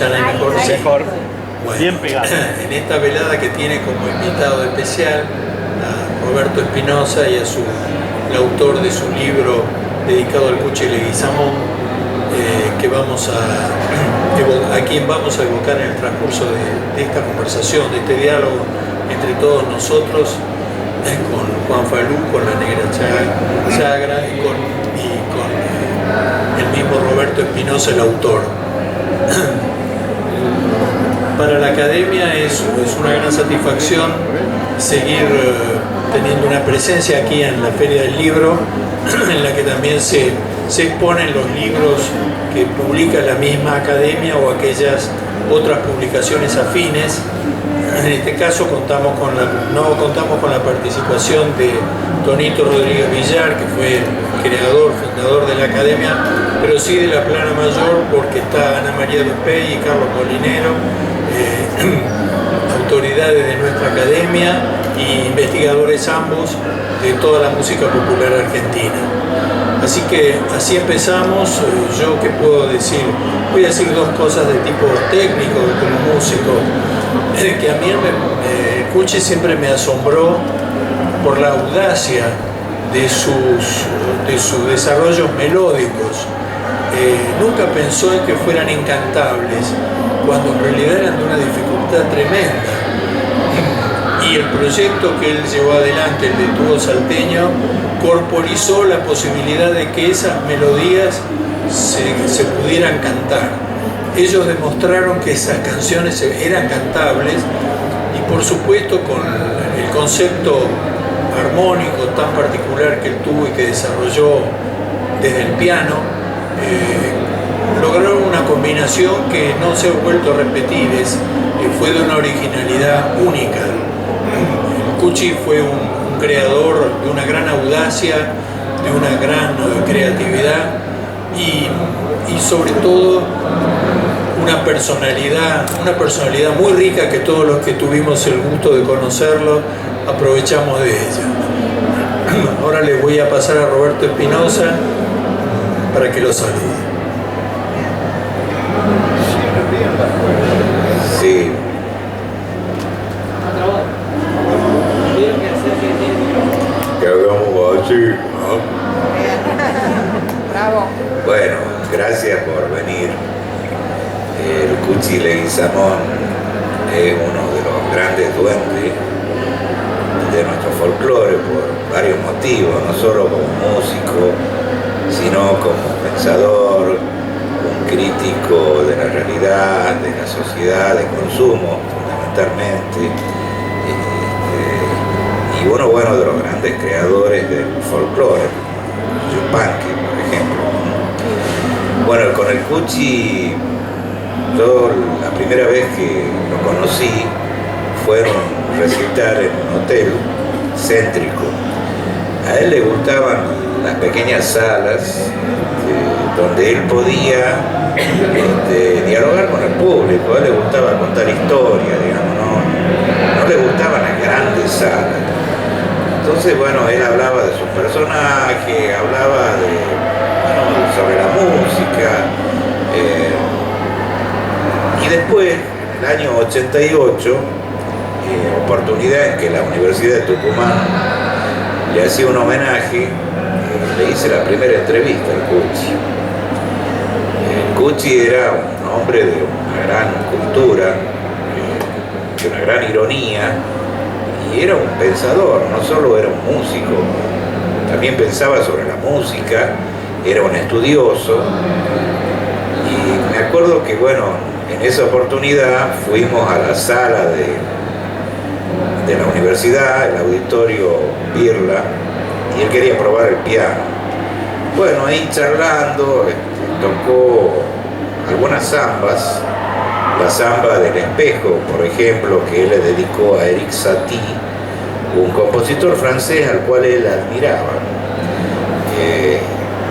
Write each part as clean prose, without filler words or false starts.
escuchan ahí mejor? Ahí. Mejor. Bueno, bien pegado. En esta velada que tiene como invitado especial a Roberto Espinosa y el autor de su libro dedicado al Cuchi Leguizamón, a quien vamos a evocar en el transcurso de esta conversación, de este diálogo entre todos nosotros, con Juan Falú, con la Negra Chagra y con el mismo Roberto Espinosa, el autor. Para la Academia es una gran satisfacción seguir teniendo una presencia aquí en la Feria del Libro, en la que también se exponen los libros que publica la misma Academia o aquellas otras publicaciones afines. En este caso no contamos con la participación de Tonito Rodríguez Villar, que fue fundador de la Academia, pero sí de la Plana Mayor, porque está Ana María Dupey y Carlos Molinero, autoridades de nuestra Academia y investigadores ambos de toda la música popular argentina. Así que así empezamos. Yo qué puedo decir, voy a decir dos cosas de tipo técnico como músico, que a mí Cuchi siempre me asombró por la audacia de sus desarrollos melódicos. Nunca pensó en que fueran incantables, cuando en realidad eran de una dificultad tremenda. Y el proyecto que él llevó adelante, el de Tubo Salteño, corporizó la posibilidad de que esas melodías se pudieran cantar. Ellos demostraron que esas canciones eran cantables y, por supuesto, con el concepto armónico tan particular que él tuvo y que desarrolló desde el piano, lograron una combinación que no se ha vuelto a repetir, fue de una originalidad única. Cuchi fue un creador de una gran audacia, de una gran creatividad y sobre todo una personalidad muy rica que todos los que tuvimos el gusto de conocerlo aprovechamos de ella. Ahora le voy a pasar a Roberto Espinosa para que lo salude. Sí. Que hagamos así, ¿no? Bravo. Bueno, gracias por venir. El Cuchi Leguizamón es uno de los grandes duendes de nuestro folclore por varios motivos, no solo como músico, sino como pensador, un crítico de la realidad, de la sociedad, de consumo, fundamentalmente, y uno de los grandes creadores del folclore, Yupanqui, por ejemplo. Bueno, con el Cuchi, yo la primera vez que lo conocí fue en un recital en un hotel céntrico. A él le gustaban las pequeñas salas donde él podía dialogar con el público. A él le gustaba contar historias, digamos, no le gustaban las grandes salas. Entonces, él hablaba de sus personajes, hablaba sobre la música. Y después, en el año 88, oportunidad en que la Universidad de Tucumán le hacía un homenaje, le hice la primera entrevista al Cuchi. Cuchi era un hombre de una gran cultura, de una gran ironía, y era un pensador, no solo era un músico, también pensaba sobre la música, era un estudioso. Y me acuerdo que, en esa oportunidad fuimos a la sala de la universidad, el auditorio Birla, y él quería probar el piano. Ahí charlando, tocó algunas zambas, la zamba del espejo, por ejemplo, que él le dedicó a Eric Satie, un compositor francés al cual él admiraba.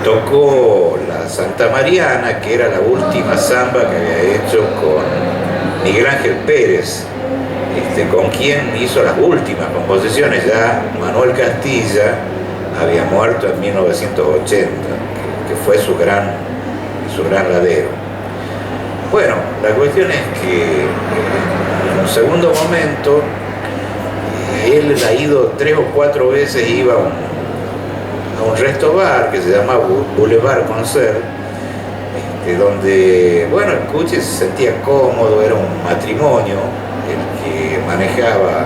Tocó la Santa Mariana, que era la última zamba que había hecho con Miguel Ángel Pérez, con quien hizo las últimas composiciones. Ya Manuel Castilla había muerto en 1980, que fue su gran ladero. Bueno, la cuestión es que en un segundo momento él ha ido 3 o 4 veces, iba a un resto bar que se llama Boulevard Concert, donde, bueno, el Cuchi se sentía cómodo, era un matrimonio el que manejaba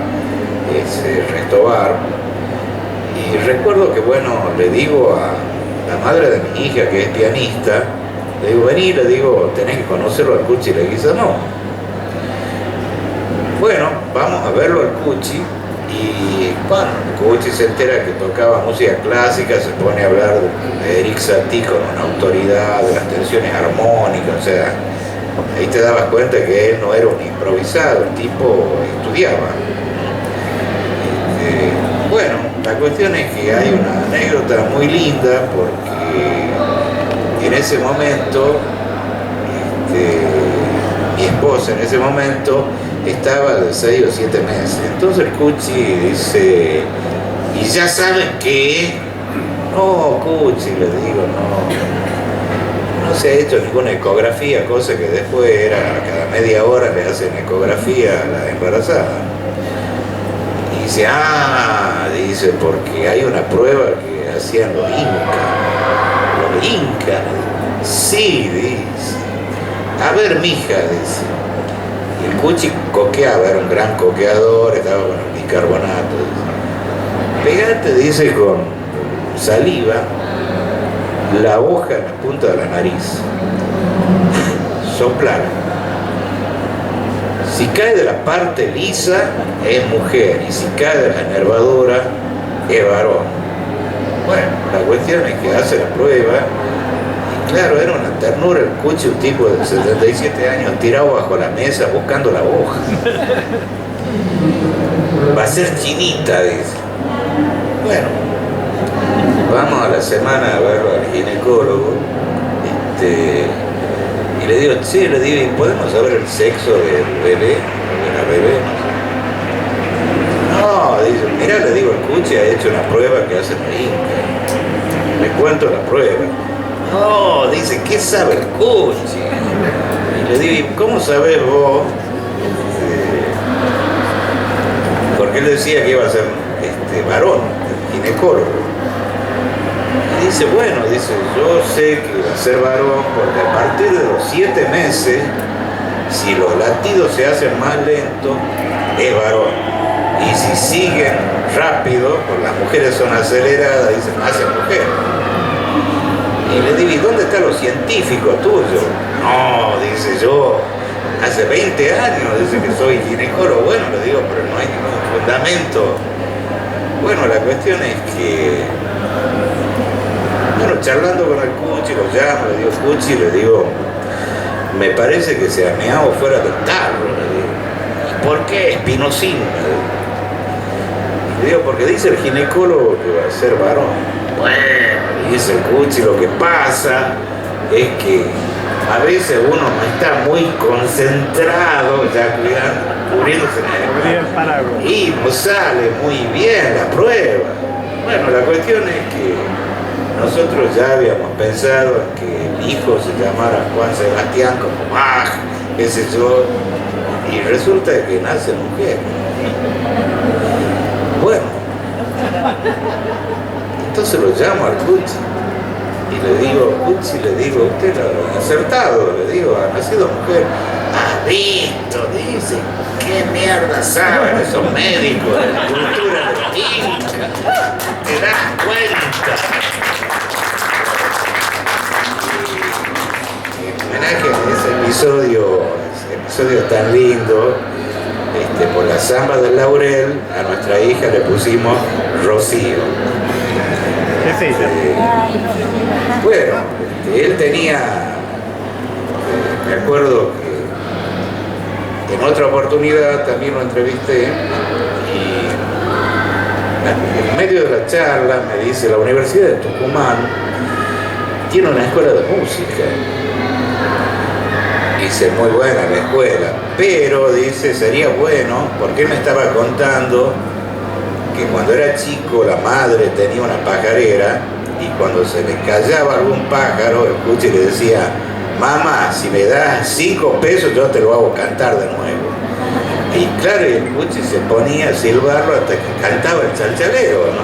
ese resto bar. Y recuerdo que, bueno, le digo a la madre de mi hija, que es pianista, le digo, vení, le digo, tenés que conocerlo al Cuchi. Le dice, no. Bueno, vamos a verlo al Cuchi. Y bueno, el Cuchi se entera que tocaba música clásica, se pone a hablar de Erik Satie con una autoridad, de las tensiones armónicas, o sea, ahí te dabas cuenta que él no era un improvisado, el tipo estudiaba. Bueno, la cuestión es que hay una anécdota muy linda porque en ese momento, mi esposa en ese momento estaba de 6 o 7 meses. Entonces el Cuchi dice, ¿y ya saben qué? No, Cuchi, le digo, no se ha hecho ninguna ecografía, cosa que después era cada media hora le hacen ecografía a la embarazada. Y dice, dice, porque hay una prueba que hacían los incas. Los incas, sí, dice. A ver, mija, dice. Y el Cuchi coqueaba, era un gran coqueador, estaba con el bicarbonato. Pegate, dice, con saliva, la hoja en la punta de la nariz. Soplar. Si cae de la parte lisa, es mujer, y si cae de la nervadura, es varón. Bueno, la cuestión es que hace la prueba. Claro, era una ternura el Cuchi, un tipo de 77 años tirado bajo la mesa buscando la hoja. Va a ser chinita, dice. Bueno, vamos a la semana a verlo al ginecólogo. Y le digo, sí, le digo, ¿y podemos saber el sexo del bebé? De la bebé. No, dice, mirá, le digo, el Cuchi ha hecho una prueba que hace la Inca. Le cuento la prueba. No, dice, ¿qué sabe el Cuchi? Y le digo, ¿y cómo sabés vos? Porque él decía que iba a ser varón, ginecólogo. Y dice, bueno, dice, yo sé que va a ser varón porque a partir de los 7 meses, si los latidos se hacen más lentos, es varón. Y si siguen rápido, porque las mujeres son aceleradas, dicen, hacen mujer. Y le digo, ¿y dónde están los científicos tuyos? No, dice, yo hace 20 años, dice que soy ginecólogo. Bueno, le digo, pero no hay ningún fundamento. Bueno, la cuestión es que, bueno, charlando con el Cuchi, lo llamo, le digo, Cuchi, le digo, me parece que se ha meado fuera del tarro, le digo. ¿Y por qué? Espinosín, le digo, porque dice el ginecólogo que va a ser varón. Bueno, dice el Cuchi, lo que pasa es que a veces uno no está muy concentrado, ya cubriéndose y no sale muy bien la prueba. Bueno, la cuestión es que nosotros ya habíamos pensado en que el hijo se llamara Juan Sebastián como Bach, qué sé yo, y resulta que nace mujer. Bueno, entonces lo llamo al Cuchi y le digo, Cuchi, le digo, usted lo ha acertado, le digo, ha nacido mujer. Ha visto, dice, qué mierda saben esos médicos de la cultura de los incas, te das cuenta. Y en homenaje a ese episodio tan lindo, por la samba del laurel, a nuestra hija le pusimos Rocío. Bueno, él tenía, me acuerdo que en otra oportunidad también lo entrevisté y en medio de la charla me dice, la Universidad de Tucumán tiene una escuela de música. Dice, muy buena la escuela, pero dice, sería bueno, porque él me estaba contando que cuando era chico la madre tenía una pajarera y cuando se le callaba algún pájaro, el Cuchi le decía, mamá, si me das 5 pesos yo te lo hago cantar de nuevo. Y claro, el Cuchi se ponía a silbarlo hasta que cantaba el chalchalero, ¿no?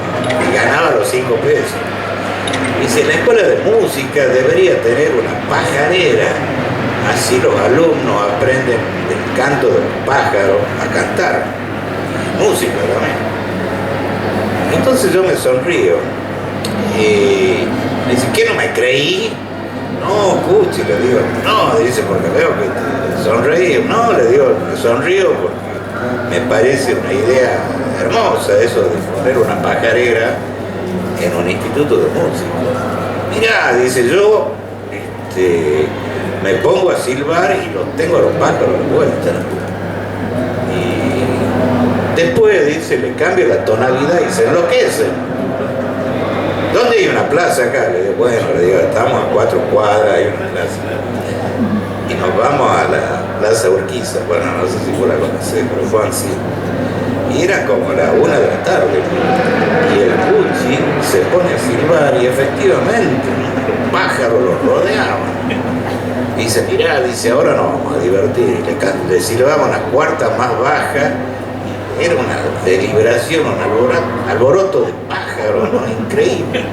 Y ganaba los 5 pesos. Dice, la escuela de música debería tener una pajarera, así los alumnos aprenden el canto del pájaro a cantar, música también. Entonces yo me sonrío y me dice, ¿qué no me creí? No, Cuchi, le digo, no, dice, porque veo que te sonrío. No, le digo, me sonrío porque me parece una idea hermosa eso de poner una pajarera en un instituto de música. Mirá, dice, yo me pongo a silbar y los tengo a los pájaros de vuelta. Y después, dice, le cambio la tonalidad y se enloquecen. ¿Dónde hay una plaza acá? Le digo, bueno, le digo, estamos a 4 cuadras, hay una plaza. Y nos vamos a la Plaza Urquiza, bueno, no sé si vos la conocés, pero fue así. Y era como la 1 de la tarde. Y el Cuchi se pone a silbar y efectivamente los pájaros los rodeaban. Y dice, mirá, dice, ahora nos vamos a divertir. Y le silbaban a cuarta más baja. Era una deliberación, un alboroto de pájaros, ¿no? Increíble.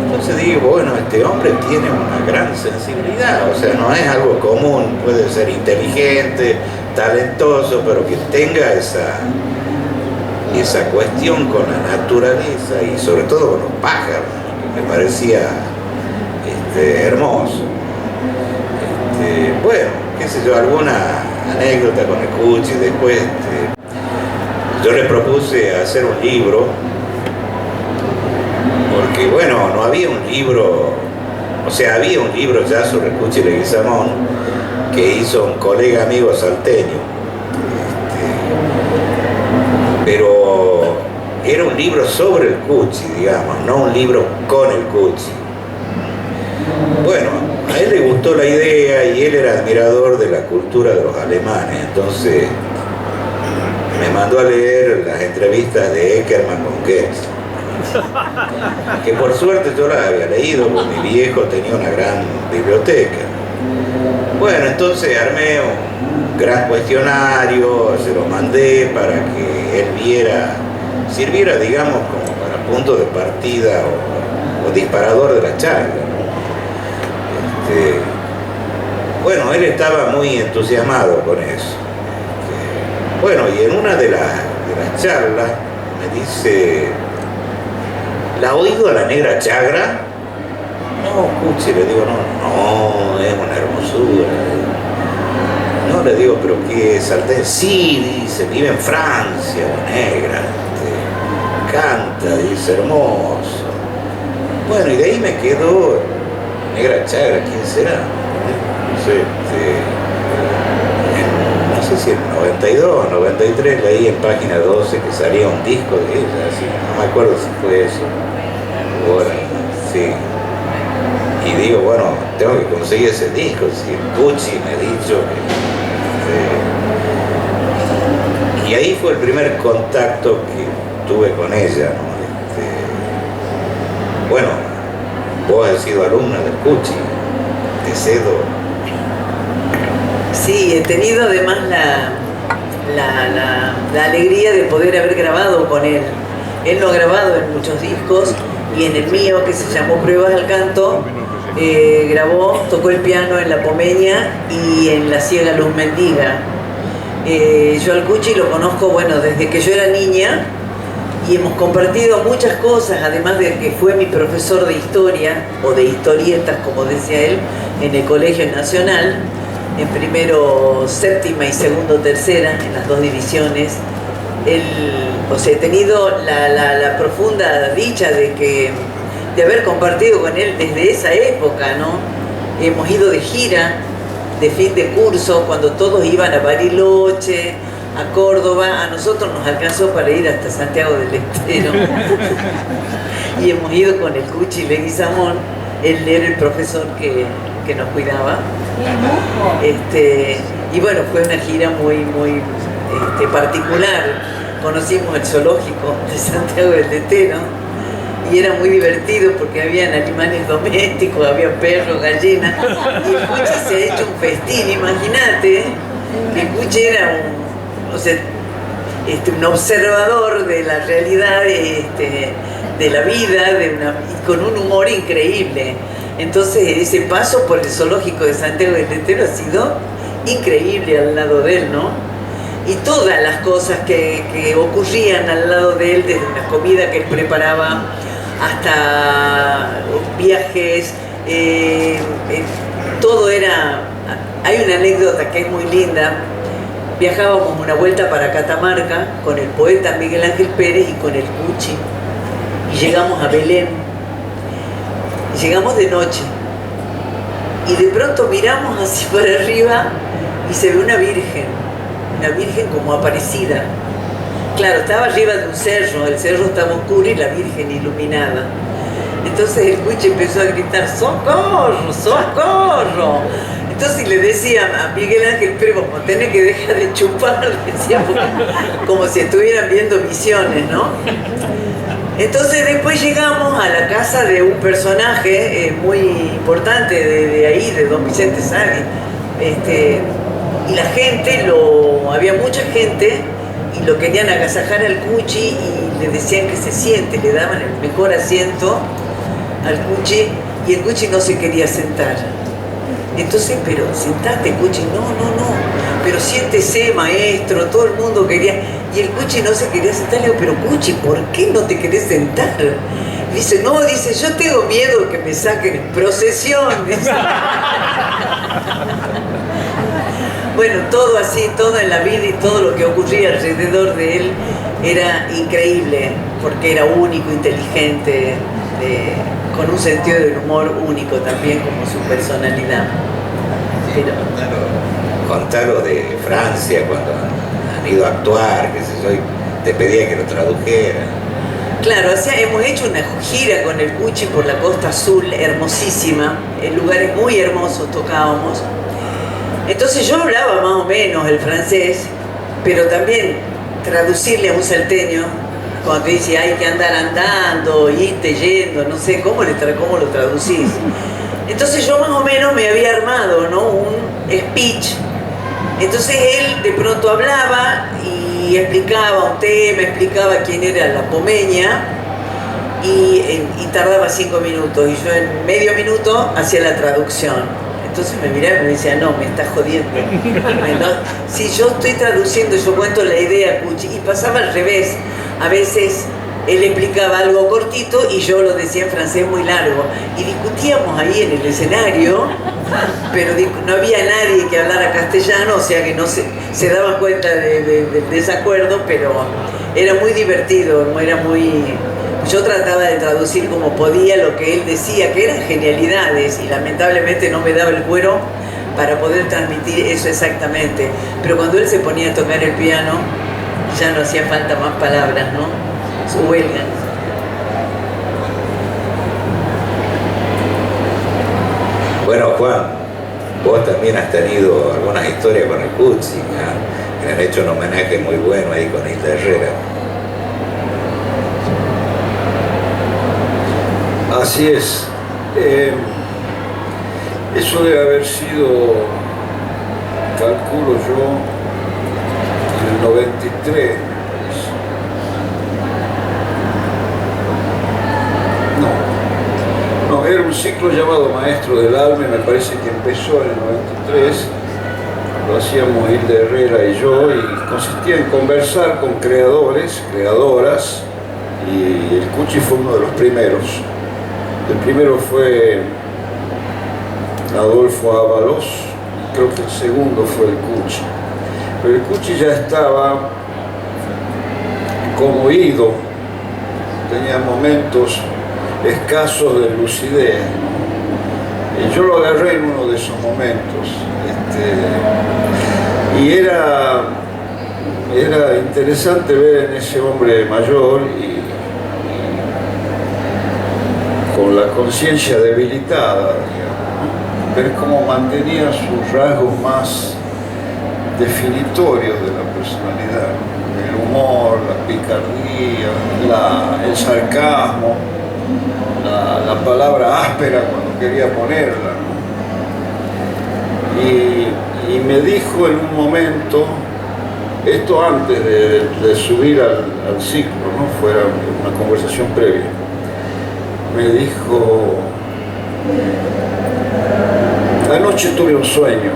Entonces digo, bueno, este hombre tiene una gran sensibilidad, o sea, no es algo común, puede ser inteligente, talentoso, pero que tenga esa cuestión con la naturaleza y sobre todo con los pájaros, que me parecía hermoso. Bueno, qué sé yo, alguna anécdota con el Cuchi, después yo le propuse hacer un libro, porque bueno, no había un libro, o sea, había un libro ya sobre el Cuchi Leguizamón que hizo un colega amigo salteño, pero era un libro sobre el Cuchi, digamos, no un libro con el Cuchi. Bueno, a él le gustó la idea y él era admirador de la cultura de los alemanes, entonces me mandó a leer las entrevistas de Eckermann con Goethe, que por suerte yo las había leído, porque mi viejo tenía una gran biblioteca. Bueno, entonces armé un gran cuestionario, se lo mandé para que él sirviera, digamos, como para punto de partida o disparador de la charla. Bueno, él estaba muy entusiasmado con eso. Bueno, y en una de las charlas me dice, ¿la ha oído a la Negra Chagra? No, Cuchi, le digo, no, es una hermosura. No, le digo, pero ¿qué es salteña? Sí, dice, vive en Francia, la negra. Canta, dice, hermoso. Bueno, y de ahí me quedó Negra Chagra, ¿quién será? No sé si en 92, 93 leí en página 12 que salía un disco de ella, así, no me acuerdo si fue eso. Ahora, sí. Y digo, bueno, tengo que conseguir ese disco, si el Cuchi me ha dicho que... Y ahí fue el primer contacto que tuve con ella, ¿no? Bueno, vos has sido alumna del Cuchi, te cedo. Sí, he tenido además la alegría de poder haber grabado con él. Él lo ha grabado en muchos discos y en el mío, que se llamó Pruebas al Canto, tocó el piano en La Pomeña y en La Ciega Luz Mendiga. Yo al Cuchi lo conozco, bueno, desde que yo era niña y hemos compartido muchas cosas, además de que fue mi profesor de historia, o de historietas, como decía él, en el Colegio Nacional, en primero, séptima y segundo, tercera, en las 2 divisiones. He tenido la profunda dicha de haber compartido con él desde esa época, ¿no? Hemos ido de gira, de fin de curso, cuando todos iban a Bariloche, a Córdoba. A nosotros nos alcanzó para ir hasta Santiago del Estero. Y hemos ido con el Cuchi Leguizamón. Él era el profesor que nos cuidaba. Y bueno, fue una gira muy particular. Conocimos el zoológico de Santiago del Estero y era muy divertido porque habían animales domésticos, había perros, gallinas, y el Cuchi se ha hecho un festín, imagínate, que el Cuchi era un observador de la realidad, de la vida, y con un humor increíble. Entonces ese paso por el zoológico de Santiago del Estero ha sido increíble al lado de él, ¿no? Y todas las cosas que ocurrían al lado de él, desde la comida que él preparaba hasta los viajes, todo era... Hay una anécdota que es muy linda. Viajábamos una vuelta para Catamarca con el poeta Miguel Ángel Pérez y con el Cuchi, y llegamos a Belén. Llegamos de noche y de pronto miramos así para arriba y se ve una virgen como aparecida. Claro, estaba arriba de un cerro, el cerro estaba oscuro y la virgen iluminada. Entonces el Cuchi empezó a gritar: ¡socorro, socorro! Entonces le decía a Miguel Ángel Pérez: como tenés que dejar de chupar, le decía, como si estuvieran viendo visiones, ¿no? Entonces después llegamos a la casa de un personaje muy importante de ahí, de don Vicente Sali. Y la gente, había mucha gente y lo querían agasajar al Cuchi y le decían que se siente, le daban el mejor asiento al Cuchi y el Cuchi no se quería sentar. Entonces, pero sentate, Cuchi, no, pero siéntese, maestro, todo el mundo quería, y el Cuchi no se quería sentar. Le digo: pero Cuchi, ¿por qué no te querés sentar? Y dice: no, yo tengo miedo que me saquen en procesión. Bueno, todo así, todo en la vida y todo lo que ocurría alrededor de él era increíble, porque era único, inteligente, con un sentido del humor único también, como su personalidad. Pero... Contalo de Francia, cuando han ido a actuar, qué sé yo, y te pedía que lo tradujera. Claro, hemos hecho una gira con el Cuchi por la Costa Azul, hermosísima, en lugares muy hermosos tocábamos. Entonces yo hablaba más o menos el francés, pero también traducirle a un salteño, cuando te dice hay que andar andando, irte yendo, no sé, ¿cómo lo traducís? Entonces yo más o menos me había armado, ¿no?, un speech. Entonces él de pronto hablaba y explicaba un tema, explicaba quién era la Pomeña, y tardaba 5 minutos, y yo en medio minuto hacía la traducción. Entonces me miraba y me decía: no, me estás jodiendo. Si yo estoy traduciendo, yo cuento la idea, Cuchi, y pasaba al revés. A veces él explicaba algo cortito y yo lo decía en francés muy largo. Y discutíamos ahí en el escenario, pero no había nadie que hablara castellano, o sea que no se daban cuenta del desacuerdo, pero era muy divertido, era muy... Yo trataba de traducir como podía lo que él decía, que eran genialidades, y lamentablemente no me daba el cuero para poder transmitir eso exactamente. Pero cuando él se ponía a tocar el piano, ya no hacía falta más palabras, ¿no? Su huelga. Bueno, Juan, vos también has tenido algunas historias con el Cuchi, ¿no? Que han hecho un homenaje muy bueno ahí con Hilda Herrera. Así es. Eso debe haber sido, calculo yo, en el 93. No, era un ciclo llamado Maestro del Alma, me parece que empezó en el 93. Lo hacíamos Hilda Herrera y yo, y consistía en conversar con creadores, creadoras, y el Cuchi fue uno de los primeros. El primero fue Adolfo Ábalos, creo que el segundo fue el Cuchi. Pero el Cuchi ya estaba conmovido, tenía momentos escasos de lucidez. Y yo lo agarré en uno de esos momentos. Y era interesante ver en ese hombre mayor y con la conciencia debilitada, digamos, ver cómo mantenía sus rasgos más definitorios de la personalidad, el humor, la picardía, el sarcasmo, la palabra áspera cuando quería ponerla, ¿no? Y me dijo en un momento, esto antes de subir al ciclo, ¿no? Fuera una conversación previa, me dijo, anoche tuve un sueño,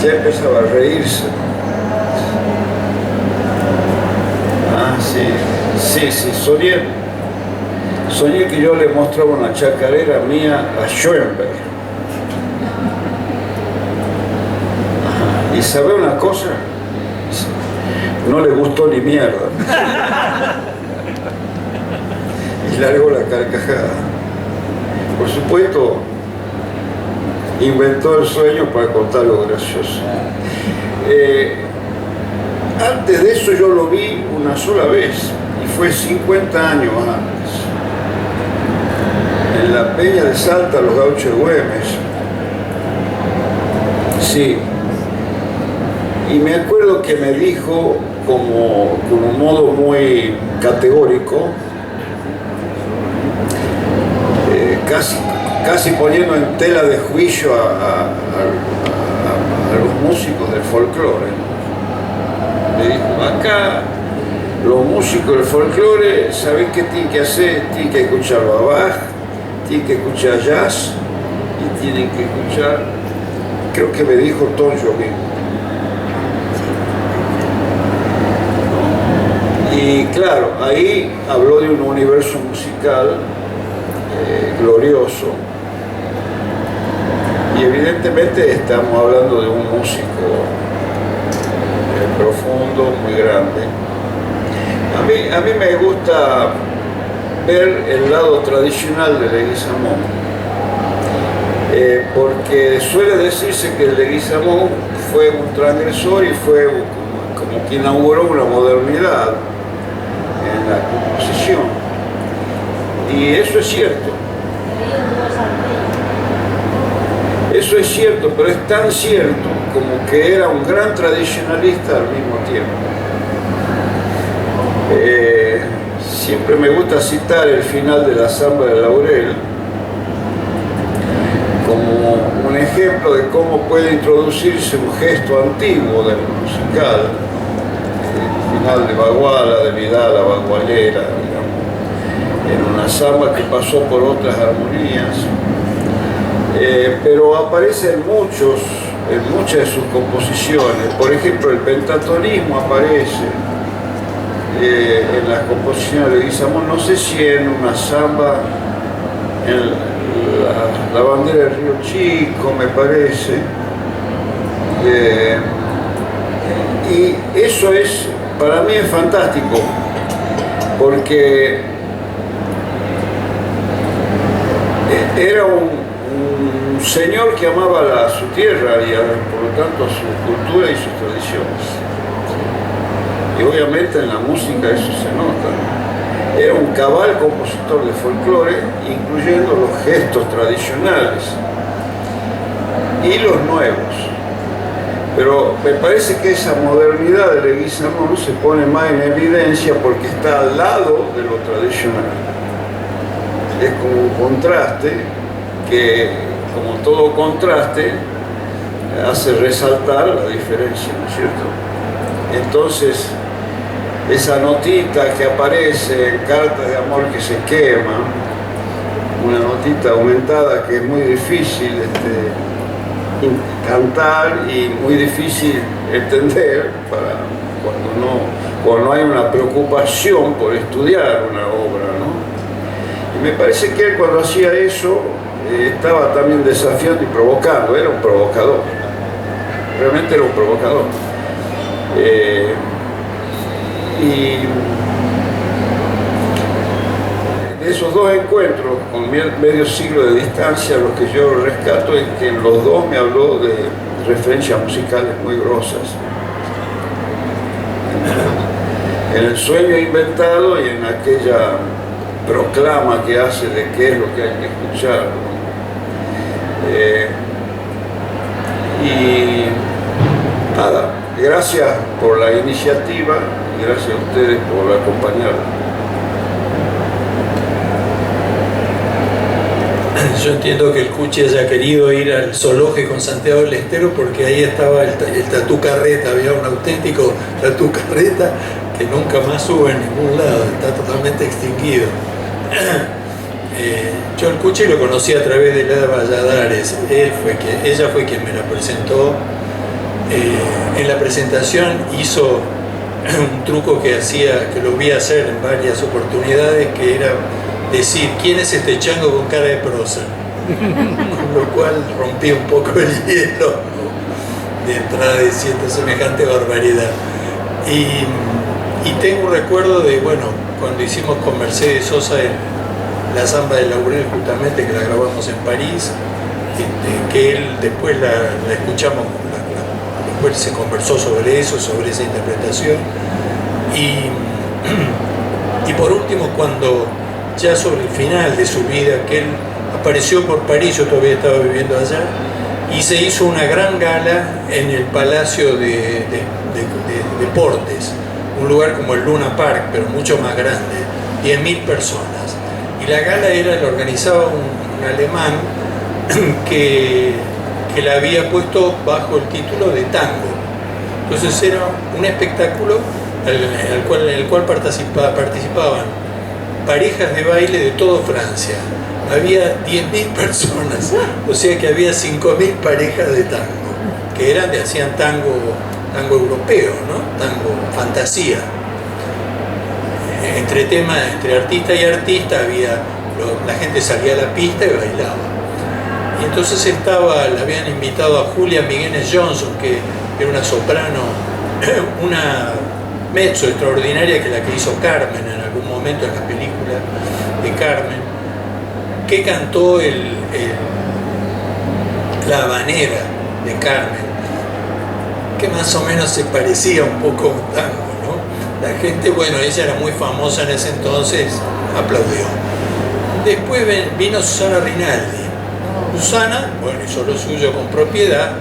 ya empezaba a reírse. Ah, sí, soñé que yo le mostraba una chacarera mía a Schoenberg. Y sabe una cosa, no le gustó ni mierda. Y largó la carcajada. Por supuesto, inventó el sueño para contar lo gracioso. Antes de eso yo lo vi una sola vez, y fue 50 años antes, en la Peña de Salta, Los Gauchos de Güemes. Sí. Y me acuerdo que me dijo, como con un modo muy categórico, casi poniendo en tela de juicio a los músicos del folclore. Me dijo, acá los músicos del folclore saben qué tienen que hacer, tienen que escuchar Bach, tienen que escuchar jazz y tienen que escuchar, creo que me dijo Tom Jobim. Y claro, ahí habló de un universo musical glorioso, y evidentemente estamos hablando de un músico profundo, muy grande. A mí me gusta ver el lado tradicional de Leguizamón, porque suele decirse que Leguizamón fue un transgresor y fue como que inauguró una modernidad en la composición. Y eso es cierto. Eso es cierto, pero es tan cierto como que era un gran tradicionalista al mismo tiempo. Siempre me gusta citar el final de la Zamba de Laurel como un ejemplo de cómo puede introducirse un gesto antiguo del musical, el final de Baguala, de Vidal a Bagualera, digamos, en una samba que pasó por otras armonías, pero aparece en muchas de sus composiciones. Por ejemplo, el pentatonismo aparece en las composiciones de Leguizamón, no sé si en una samba, en la bandera del Río Chico, me parece, y eso es, para mí es fantástico, porque era un señor que amaba su tierra y por lo tanto su cultura y sus tradiciones. Y obviamente en la música eso se nota. Era un cabal compositor de folclore, incluyendo los gestos tradicionales y los nuevos. Pero me parece que esa modernidad de Leguizamón se pone más en evidencia porque está al lado de lo tradicional. Es como un contraste que, como todo contraste, hace resaltar la diferencia, ¿no es cierto? Entonces, esa notita que aparece en Cartas de Amor que se quema, una notita aumentada que es muy difícil cantar y muy difícil entender para cuando no hay una preocupación por estudiar una obra, ¿no? Y me parece que él, cuando hacía eso, estaba también desafiando y provocando, era un provocador, realmente era un provocador. Y de esos dos encuentros, con medio siglo de distancia, lo que yo rescato es que en los dos me habló de referencias musicales muy grosas. En el sueño inventado y en aquella proclama que hace de qué es lo que hay que escuchar, ¿no? Y nada, gracias por la iniciativa y gracias a ustedes por acompañarnos. Yo entiendo que el Cuchi haya querido ir al zoológico en Santiago del Estero porque ahí estaba el tatú carreta, había un auténtico tatú carreta que nunca más sube en ningún lado, está totalmente extinguido. Yo el Cuchi lo conocí a través de Leda Valladares, ella fue quien me la presentó. En la presentación hizo un truco que lo vi hacer en varias oportunidades, que era decir: ¿quién es este chango con cara de prosa? Con lo cual rompí un poco el hielo, ¿no?, de entrada diciendo semejante barbaridad. Y tengo un recuerdo de, bueno, cuando hicimos con Mercedes Sosa la Zamba de Laurel, justamente, que la grabamos en París, que él después la escuchamos, después se conversó sobre eso, sobre esa interpretación. Y por último, cuando ya sobre el final de su vida, que él apareció por París, yo todavía estaba viviendo allá, y se hizo una gran gala en el Palacio de Deportes, un lugar como el Luna Park, pero mucho más grande, 10.000 personas. Y la gala la organizaba un alemán que la había puesto bajo el título de tango. Entonces era un espectáculo en el cual participaban parejas de baile de toda Francia. Había 10.000 personas, o sea que había 5.000 parejas de tango, que hacían tango europeo, ¿no? Tango fantasía. Entre artista y artista la gente salía a la pista y bailaba. Y entonces le habían invitado a Julia Migenes Johnson, que era una soprano, una mezzo extraordinaria, que la que hizo Carmen en algún momento en la película de Carmen, que cantó la habanera de Carmen, que más o menos se parecía un poco a un tango, ¿no? La gente, bueno, ella era muy famosa en ese entonces, aplaudió. Después vino Susana Rinaldi. Susana, bueno, hizo lo suyo con propiedad,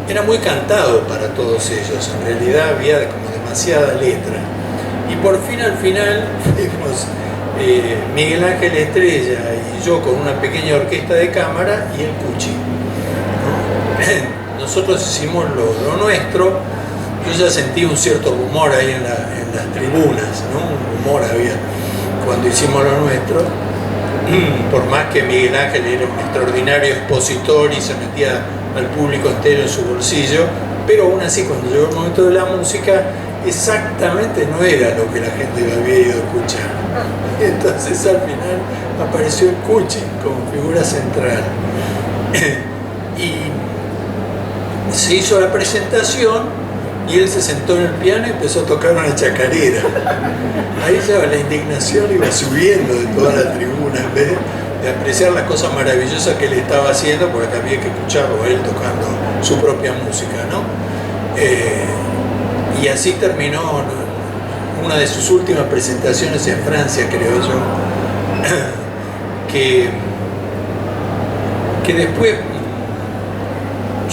era muy cantado para todos ellos, en realidad había como demasiada letra. Y por fin, al final, fuimos Miguel Ángel Estrella y yo con una pequeña orquesta de cámara y el Cuchi, ¿no? Nosotros hicimos lo nuestro. Yo ya sentí un cierto rumor ahí en las tribunas, ¿no? Un rumor había cuando hicimos lo nuestro. Por más que Miguel Ángel era un extraordinario expositor y se metía al público entero en su bolsillo, pero aún así, cuando llegó el momento de la música, exactamente no era lo que la gente había ido a escuchar. Entonces al final apareció el Cuchi como figura central. Y se hizo la presentación y él se sentó en el piano y empezó a tocar una chacarera. Ahí ya la indignación iba subiendo de toda la tribuna, en vez de apreciar la cosa maravillosa que él estaba haciendo, porque había que escucharlo a él tocando su propia música, ¿no? Y así terminó una de sus últimas presentaciones en Francia, creo yo, que después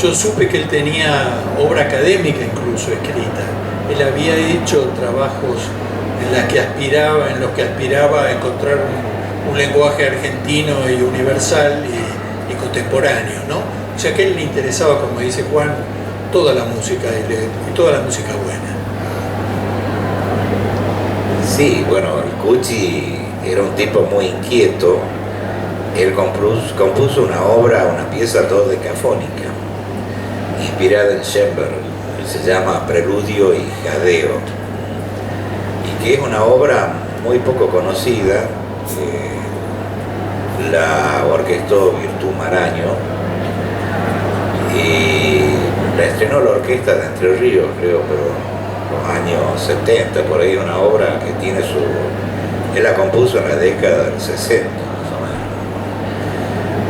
yo supe que él tenía obra académica incluso escrita. Él había hecho trabajos en los que aspiraba a encontrar un lenguaje argentino y universal y contemporáneo, ¿no? O sea que a él le interesaba, como dice Juan, toda la música y toda la música buena. Sí, bueno, el Cuchi era un tipo muy inquieto. Él compuso una pieza dodecafónica, inspirada en Schoenberg, se llama Preludio y Jadeo, y que es una obra muy poco conocida. La orquestó Virtud Maraño y la estrenó la orquesta de Entre Ríos, creo, pero los años 70, por ahí, una obra que tiene él la compuso en la década del 60, más o menos.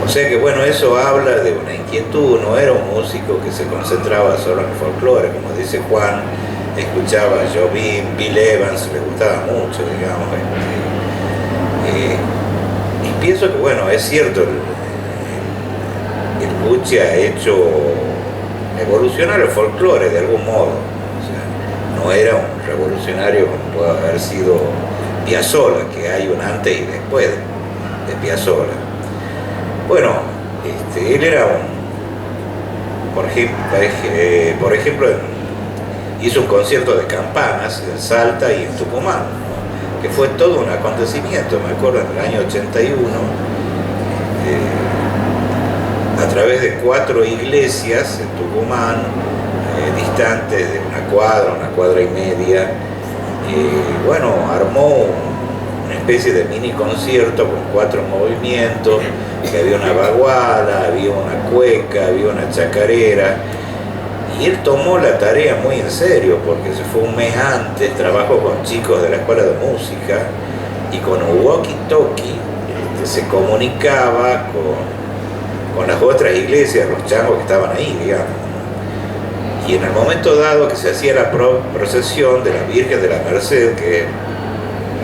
O sea que bueno, eso habla de una inquietud. No era un músico que se concentraba solo en el folclore, como dice Juan. Escuchaba a Jobim, Bill Evans, le gustaba mucho, digamos. Y pienso que bueno, es cierto, el Cuchi ha hecho evolucionar el folclore de algún modo. O sea, no era un revolucionario como puede haber sido Piazzolla, que hay un antes y después de Piazzolla. Bueno, él era por ejemplo, hizo un concierto de campanas en Salta y en Tucumán, que fue todo un acontecimiento, me acuerdo, en el año 81, a través de 4 iglesias en Tucumán, distantes de una cuadra y media, bueno, armó una especie de mini concierto con 4 movimientos, que había una baguala, había una cueca, había una chacarera, y él tomó la tarea muy en serio, porque se fue un mes antes, trabajó con chicos de la escuela de música, y con un walkie-talkie se comunicaba con las otras iglesias, los changos que estaban ahí, digamos. Y en el momento dado que se hacía la procesión de la Virgen de la Merced, que es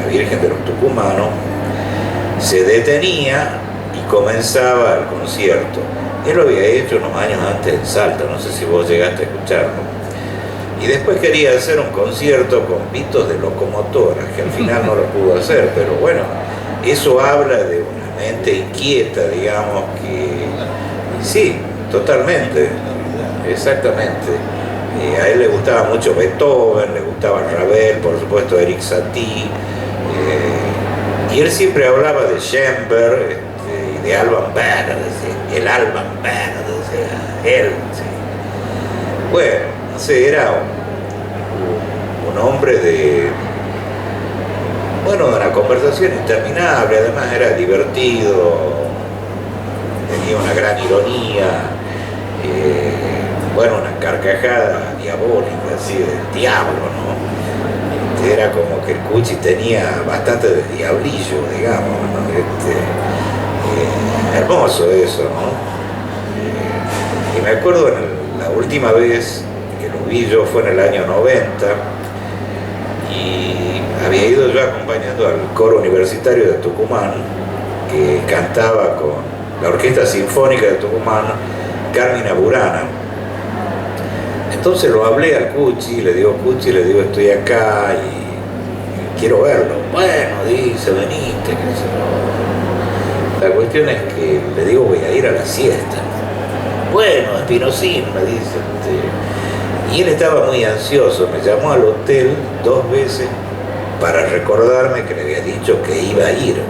la Virgen de los Tucumanos, se detenía y comenzaba el concierto. Él lo había hecho unos años antes en Salta, no sé si vos llegaste a escucharlo. Y después quería hacer un concierto con pitos de locomotoras, que al final no lo pudo hacer, pero bueno, eso habla de una mente inquieta, digamos, que sí, totalmente, exactamente. A él le gustaba mucho Beethoven, le gustaba Ravel, por supuesto Eric Satie, y él siempre hablaba de Schoenberg, de Alban Berg, el Alban Berg, él. Sí. Bueno, no sé, era un hombre de una conversación interminable, además era divertido, tenía una gran ironía, una carcajada diabólica, así del diablo, ¿no? Era como que el Cuchi tenía bastante de diablillo, digamos, ¿no? Hermoso eso, ¿no? Y me acuerdo la última vez que lo vi yo fue en el año 90 y había ido yo acompañando al coro universitario de Tucumán, que cantaba con la Orquesta Sinfónica de Tucumán, Carmina Burana. Entonces lo hablé al Cuchi, le digo, estoy acá y quiero verlo. Bueno, dice, veniste, qué sé yo. La cuestión es que le digo, voy a ir a la siesta. Bueno, Espinosín, me dice. Y él estaba muy ansioso, me llamó al hotel 2 veces para recordarme que le había dicho que iba a ir.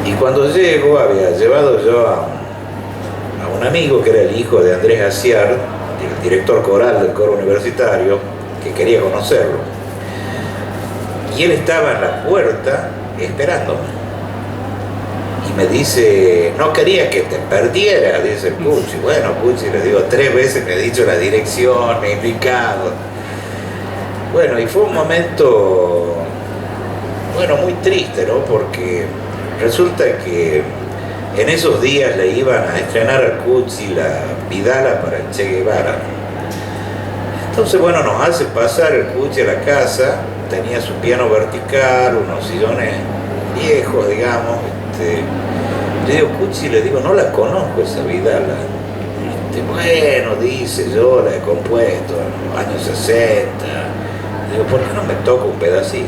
Y cuando llego, había llevado yo a un amigo que era el hijo de Andrés Aciar, el director coral del coro universitario, que quería conocerlo. Y él estaba en la puerta esperándome. Y me dice, no quería que te perdiera, dice Cuchi. Bueno, Cuchi, le digo, 3 veces me ha dicho la dirección, me ha indicado. Bueno, y fue un momento, muy triste, ¿no? Porque resulta que en esos días le iban a estrenar al Cuchi la Vidala para el Che Guevara. Entonces, nos hace pasar el Cuchi a la casa, tenía su piano vertical, unos sillones viejos, digamos. Le digo, Cuchi, no la conozco esa Vidala. Dice, yo la he compuesto en los años 60. Digo, ¿por qué no me toca un pedacito?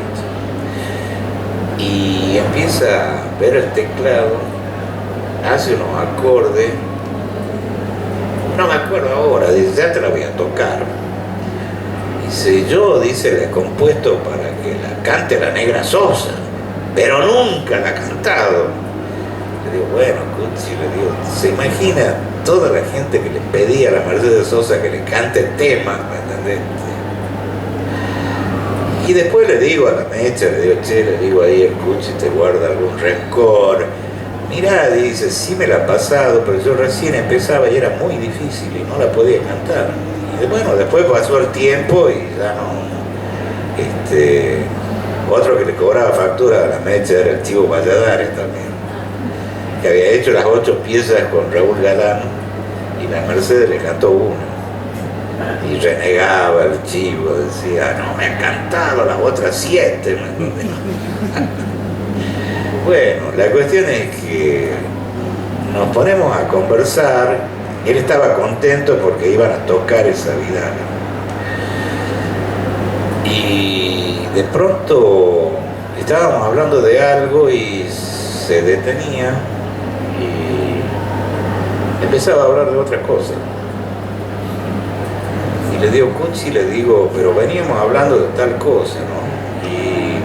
Y empieza a ver el teclado, hace unos acordes, no me acuerdo ahora, dice, ya te la voy a tocar. Dice, dice, la he compuesto para que la cante la Negra Sosa, pero nunca la ha cantado. Le digo, Cuchi, se imagina toda la gente que le pedía a la Mercedes Sosa que le cante temas, ¿me entendés? Y después le digo a la Mecha, ahí el Cuchi te guarda algún rencor. Mirá, dice, sí me la ha pasado, pero yo recién empezaba y era muy difícil y no la podía cantar. Y después pasó el tiempo y ya no. Otro que le cobraba factura a la Mecha era el Chivo Valladares también, que había hecho las 8 piezas con Raúl Galán y la Mercedes le cantó una. Y renegaba el Chivo, decía, no me ha cantado las otras 7. La cuestión es que nos ponemos a conversar. Él estaba contento porque iban a tocar esa Vidala. Y de pronto estábamos hablando de algo y se detenía y empezaba a hablar de otra cosa. Y le digo, Cuchi, le digo, pero veníamos hablando de tal cosa, ¿no? Y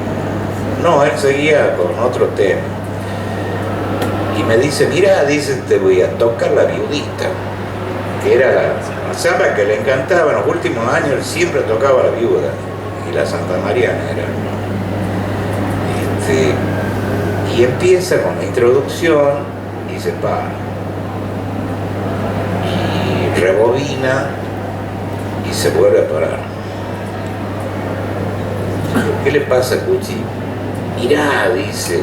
no, él seguía con otro tema. Y me dice, mira, dice, te voy a tocar la viudita, que era la samba que le encantaba. En los últimos años él siempre tocaba la viuda y la Santa Mariana era, ¿no? Y empieza con la introducción y se para. Y rebobina y se vuelve a parar. ¿Qué le pasa, Cuchi? Mirá, dice,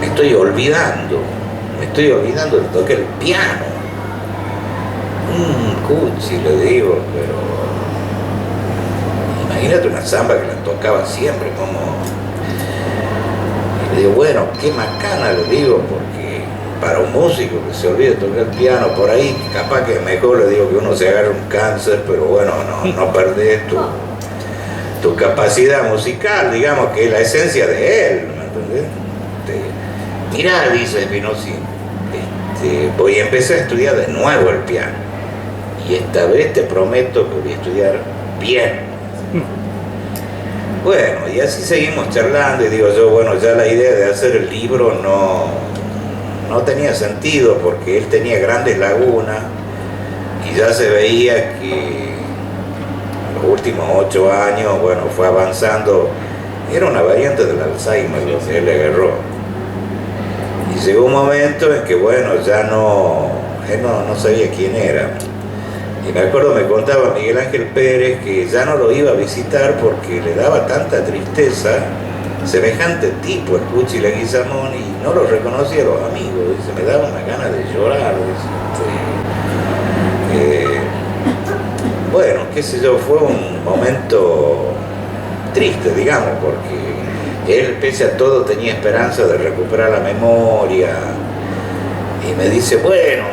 me estoy olvidando de tocar el piano. Cuchi, le digo, pero imagínate una samba que la tocaba siempre, como... Y le digo, bueno, qué macana, le digo, porque para un músico que se olvide de tocar el piano, por ahí capaz que mejor, le digo, que uno se agarre un cáncer, pero bueno, no perdés tu capacidad musical, digamos, que es la esencia de él, ¿me entendés? Mirá, dice Spinozzi, voy a empezar a estudiar de nuevo el piano, y esta vez te prometo que voy a estudiar bien. Bueno, y así seguimos charlando, y digo yo, bueno, ya la idea de hacer el libro no tenía sentido, porque él tenía grandes lagunas, y ya se veía que los últimos 8 años, bueno, fue avanzando, era una variante del Alzheimer lo que él le agarró. Y llegó un momento en que, bueno, ya él no sabía quién era. Y me acuerdo, me contaba Miguel Ángel Pérez que ya no lo iba a visitar porque le daba tanta tristeza semejante tipo, el Cuchi Leguizamón, y no lo reconocía a los amigos. Dice, me daba una gana de llorar. Bueno, qué sé yo, fue un momento triste, digamos, porque él, pese a todo, tenía esperanza de recuperar la memoria. Y me dice, bueno,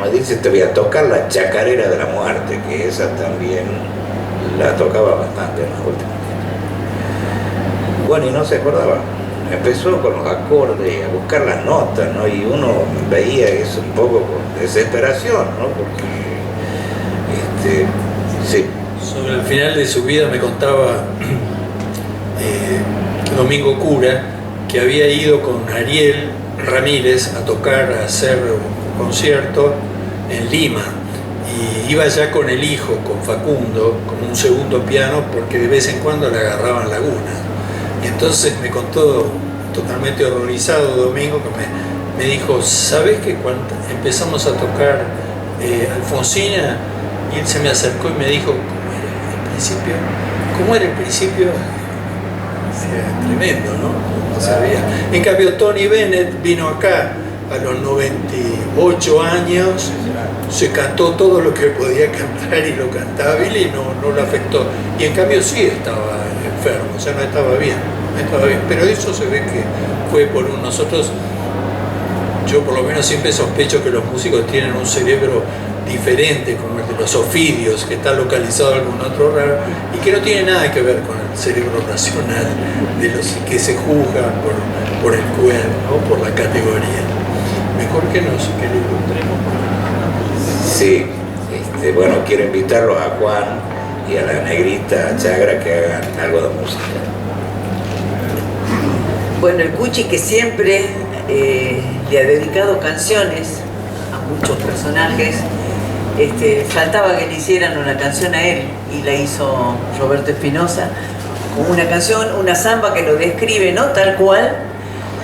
te voy a tocar la chacarera de la muerte, que esa también la tocaba bastante en los últimos tiempos. Bueno, y no se acordaba. Empezó con los acordes, a buscar las notas, ¿no? Y uno veía eso un poco con desesperación, ¿no? Porque, sí. Sobre el final de su vida me contaba Domingo Cura, que había ido con Ariel Ramírez a tocar, a hacer un concierto en Lima, y iba ya con el hijo, con Facundo, con un segundo piano, porque de vez en cuando le agarraban lagunas. Y entonces me contó, totalmente horrorizado, Domingo, que me dijo, ¿sabés que cuando empezamos a tocar Alfonsina, y él se me acercó y me dijo, ¿cómo era el principio? Era tremendo, ¿no? No sabía. En cambio, Tony Bennett vino acá a los 98 años, se cantó todo lo que podía cantar y lo cantaba bien y no lo afectó. Y en cambio sí estaba enfermo, o sea, no estaba bien. Pero eso se ve que fue por nosotros. Yo por lo menos siempre sospecho que los músicos tienen un cerebro diferente, como el de los ofidios, que está localizado en algún otro lugar y que no tiene nada que ver con el cerebro racional de los que se juzgan por el cuerpo, ¿no? Por la categoría. Mejor que lo encontremos. Sí, bueno, quiero invitarlos a Juan y a la negrita Chagra que hagan algo de música. Bueno, el Cuchi, que siempre le ha dedicado canciones a muchos personajes, faltaba que le hicieran una canción a él, y la hizo Roberto Espinosa, con una canción, una samba que lo describe, ¿no? Tal cual,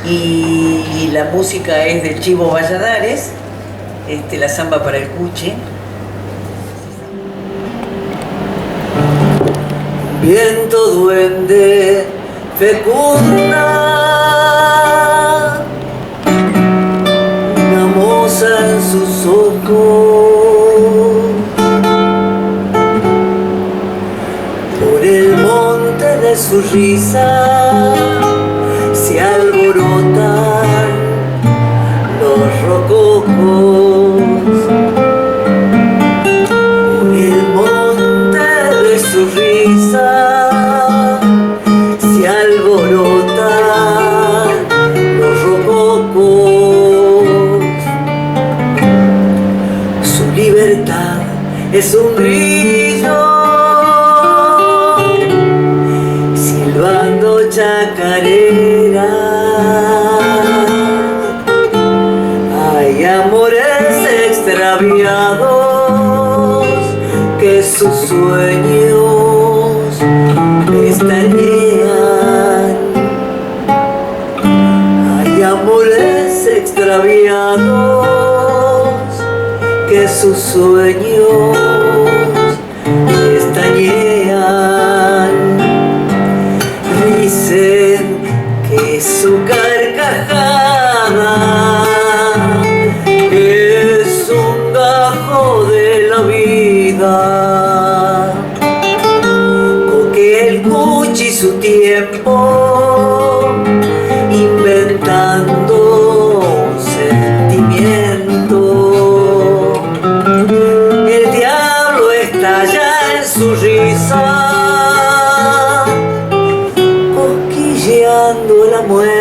y la música es del Chivo Valladares, la samba para el Cuchi. Viento duende fecunda, una moza en sus ojos, por el monte de su risa se alborotan los rococos, por el monte de su risa se alborotan los rococos. es un grillo silbando chacarera. Hay amores extraviados que sus sueños estañean. Hay amores extraviados que sus sueños estañean. Dicen que su carcajada es un gajo de la vida, o que el cuchi su tiempo inventando sentimiento. El diablo estalla en su risa, cosquilleando la muerte.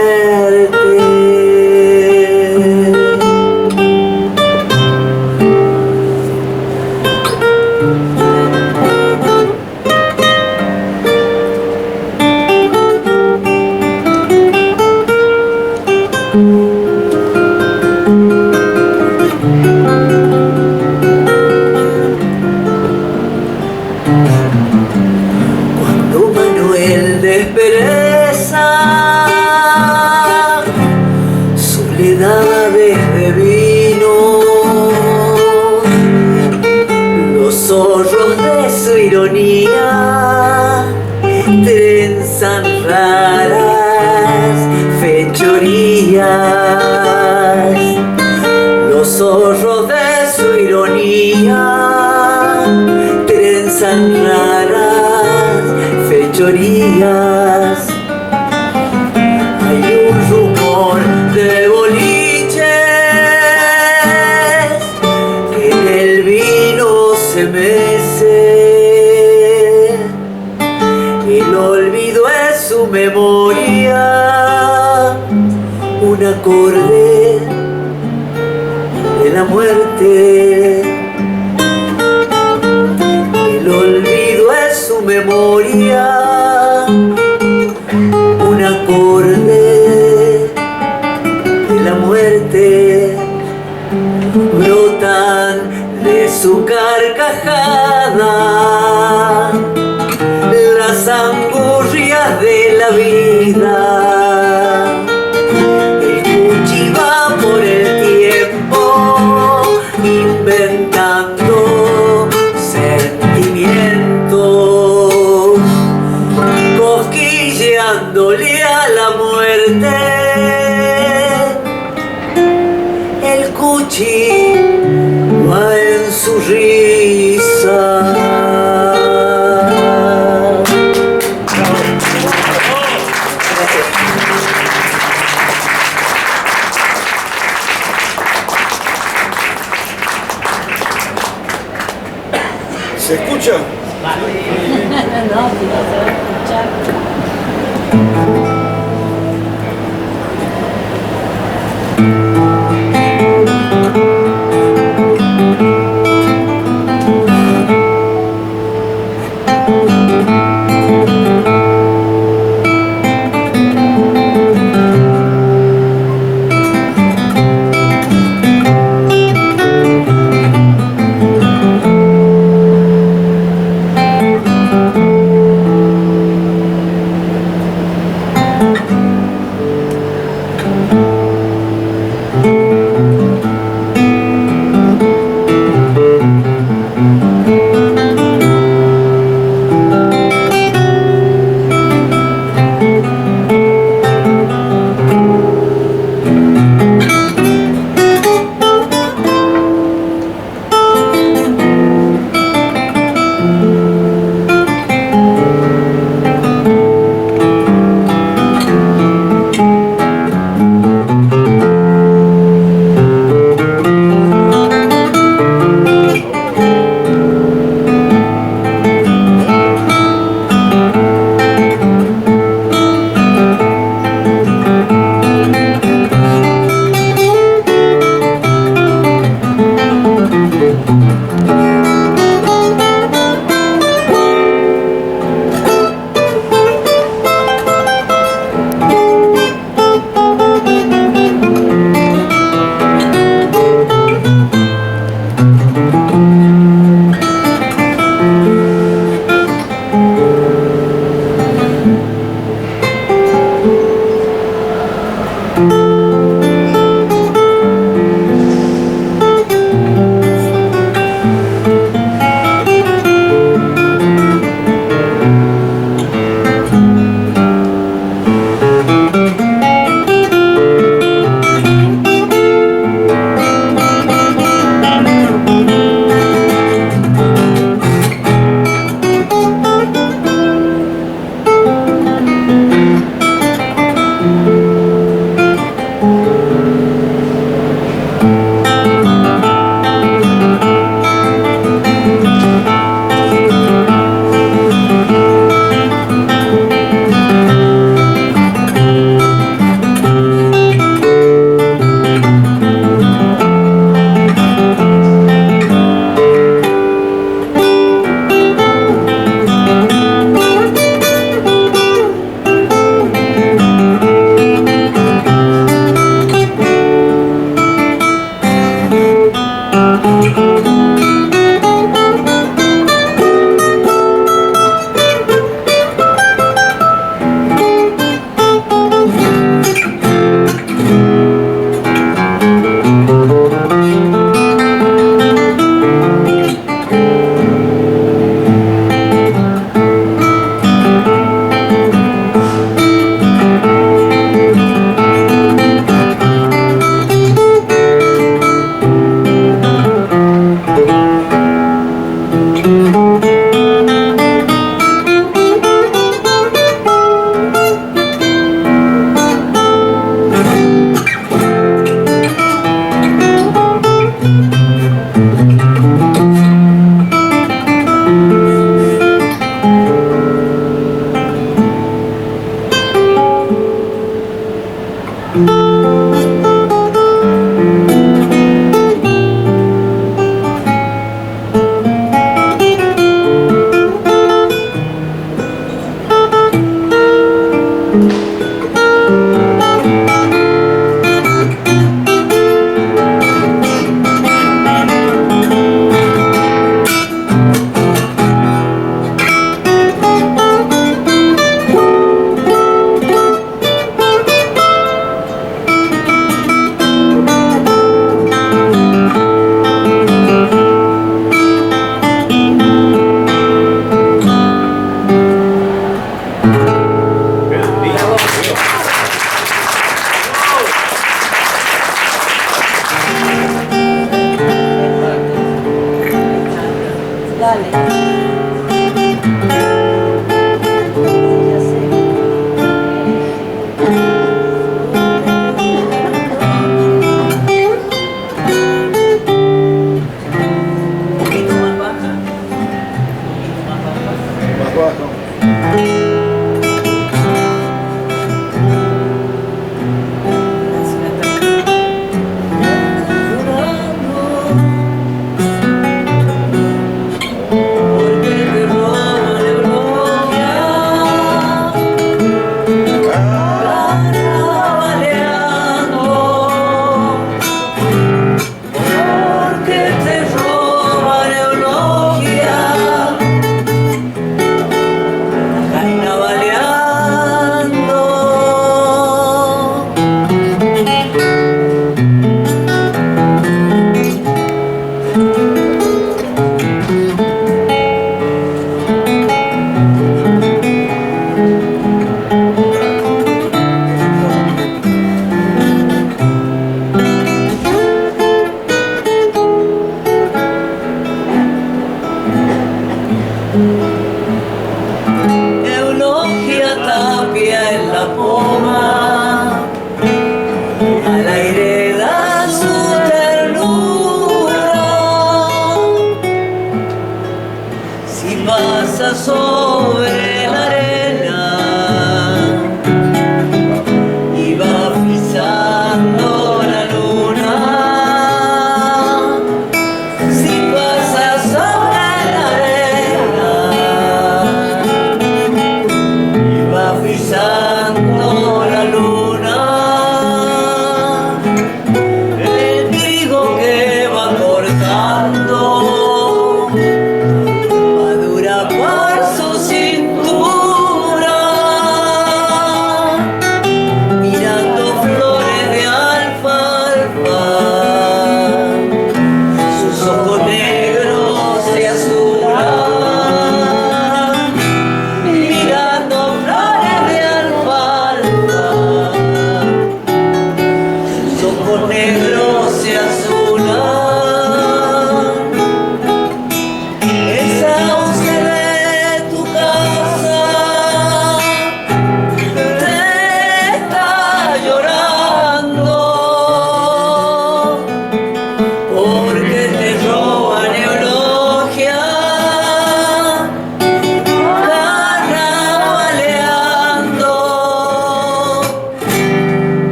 Cuando Manuel despereza soledades de vino, los zorros de su ironía trenzan raras fechorías. Los zorros de su ironía trenzan raras fechorías. Hay un rumor de boliches que en el vino se mece. El olvido es su memoria, un acorde de la muerte. El olvido es su memoria, un acorde de la muerte. Brotan de su carcajada las angurrias de la vida. El cuchi va por el tiempo inventando sentimientos, cosquilleándole a la muerte. El cuchi va en su risa. ¿Se escucha? No, si no se va a escuchar.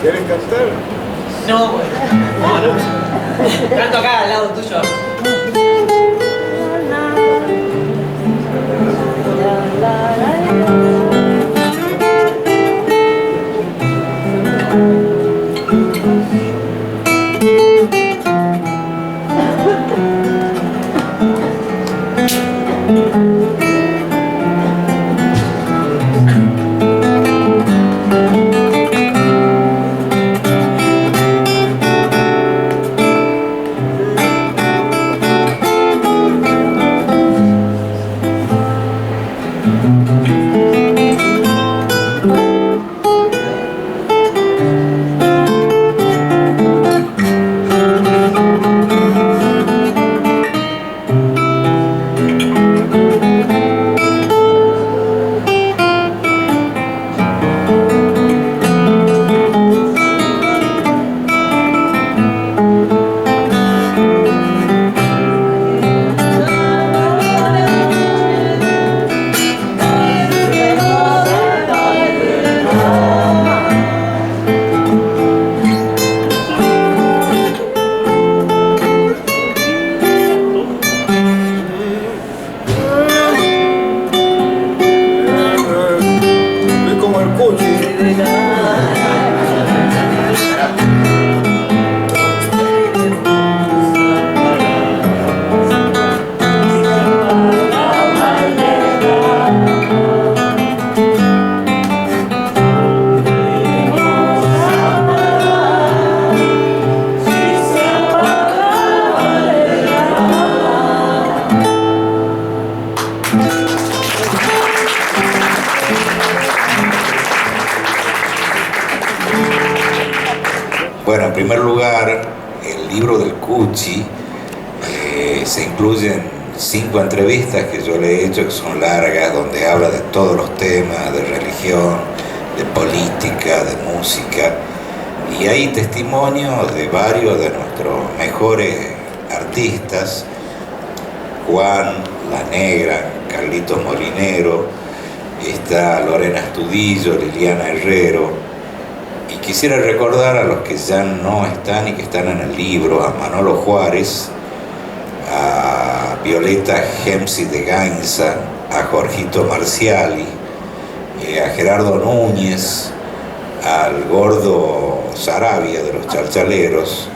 ¿Quieres cantar? No, bueno. Canto acá al lado tuyo. Bueno, en primer lugar, el libro del Cuchi se incluyen 5 entrevistas que yo le he hecho, que son largas, donde habla de todos los temas, de religión, de política, de música, y hay testimonios de varios de nuestros mejores artistas: Juan, La Negra, Carlitos Molinero, está Lorena Astudillo, Liliana Herrero, y quisiera recordar a los que ya no están y que están en el libro: a Manolo Juárez, a Violeta Gemsi de Gainza, a Jorgito Marciali, a Gerardo Núñez, al Gordo Sarabia de los Chalchaleros.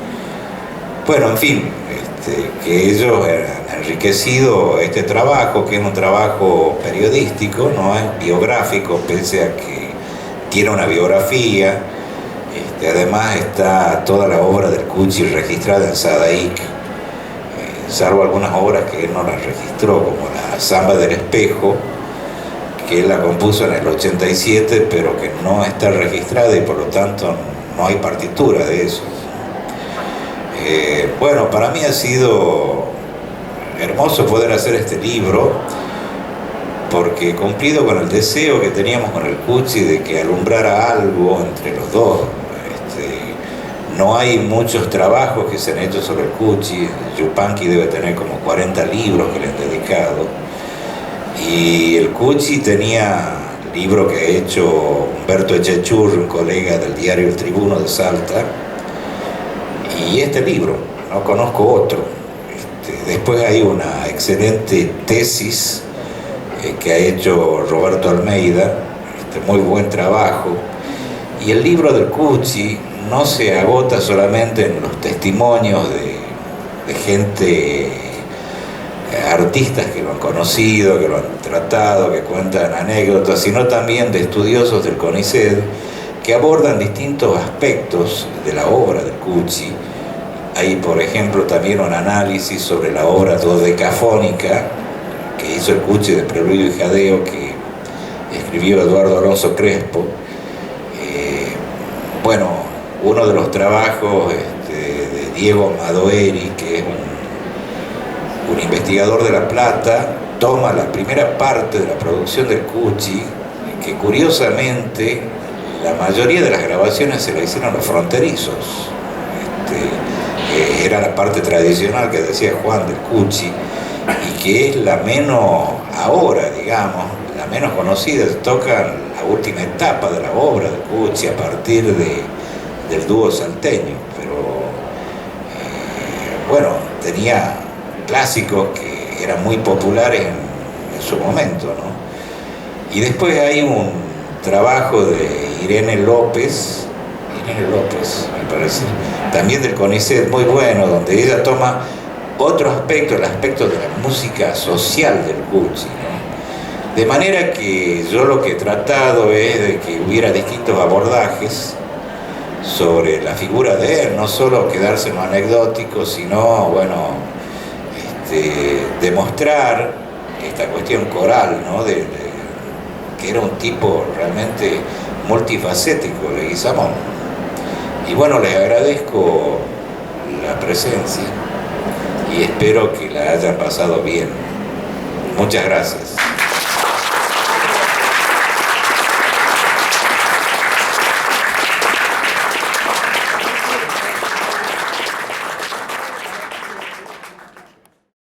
Bueno, en fin, que ellos han enriquecido este trabajo, que es un trabajo periodístico, no es biográfico, pese a que tiene una biografía. Además está toda la obra del Cuchi registrada en Sadaic, salvo algunas obras que él no las registró, como la Samba del Espejo, que él la compuso en el 87, pero que no está registrada y por lo tanto no hay partitura de eso. Bueno, para mí ha sido hermoso poder hacer este libro, porque he cumplido con el deseo que teníamos con el Cuchi de que alumbrara algo entre los dos. No hay muchos trabajos que se han hecho sobre el Cuchi. Yupanqui debe tener como 40 libros que le han dedicado. Y el Cuchi tenía libro que ha hecho Humberto Echechurri, un colega del diario El Tribuno de Salta. Y este libro, no conozco otro. Después hay una excelente tesis que ha hecho Roberto Almeida, muy buen trabajo. Y el libro del Cuchi no se agota solamente en los testimonios de gente, artistas que lo han conocido, que lo han tratado, que cuentan anécdotas, sino también de estudiosos del CONICET que abordan distintos aspectos de la obra del Cuchi. Hay, por ejemplo, también un análisis sobre la obra dodecafónica que hizo el Cuchi de Preludio y Jadeo, que escribió Eduardo Alonso Crespo. Bueno, uno de los trabajos de Diego Madoeri, que es un investigador de La Plata, toma la primera parte de la producción del Cuchi, que curiosamente la mayoría de las grabaciones se la hicieron los fronterizos. Era la parte tradicional que decía Juan del Cuchi, y que es la menos, ahora digamos, la menos conocida. Tocan la última etapa de la obra del Cuchi a partir del dúo salteño, pero bueno, tenía clásicos que eran muy populares en su momento, ¿no? Y después hay un trabajo de Irene López, me parece, también del CONICET, muy bueno, donde ella toma otro aspecto, el aspecto de la música social del Cuchi, ¿no? De manera que yo lo que he tratado es de que hubiera distintos abordajes sobre la figura de él, no solo quedarse en lo anecdótico, sino, bueno, demostrar esta cuestión coral, ¿no? Que era un tipo realmente multifacético, Leguizamón. Y bueno, les agradezco la presencia y espero que la hayan pasado bien. Muchas gracias.